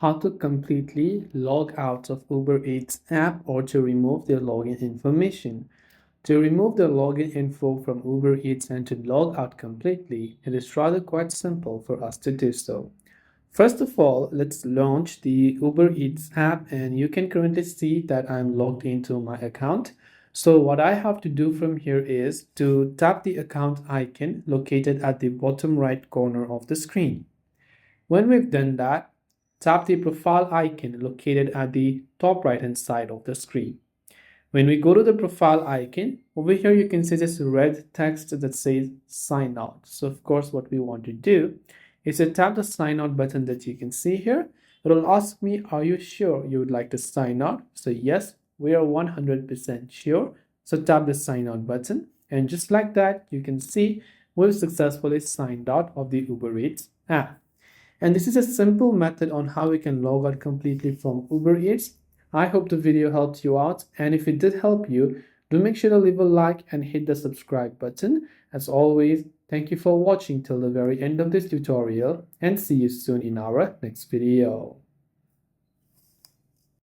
How to completely log out of Uber Eats app or to remove their login information. To remove the login info from Uber Eats and to log out completely, it is rather quite simple for us to do so. First of all, let's launch the Uber Eats app, and you can currently see that I'm logged into my account. So what I have to do from here is to tap the account icon located at the bottom right corner of the screen. When we've done that, tap the profile icon located at the top right hand side of the screen. When we go to the profile icon, over here you can see this red text that says sign out. So of course what we want to do is to tap the sign out button that you can see here. It will ask me, are you sure you would like to sign out? So yes, we are 100% sure. So tap the sign out button, and just like that, you can see we've successfully signed out of the Uber Eats app. And this is a simple method on how we can log out completely from Uber Eats. I hope the video helped you out, and if it did help you, do make sure to leave a like and hit the subscribe button. As always, thank you for watching till the very end of this tutorial, and see you soon in our next video.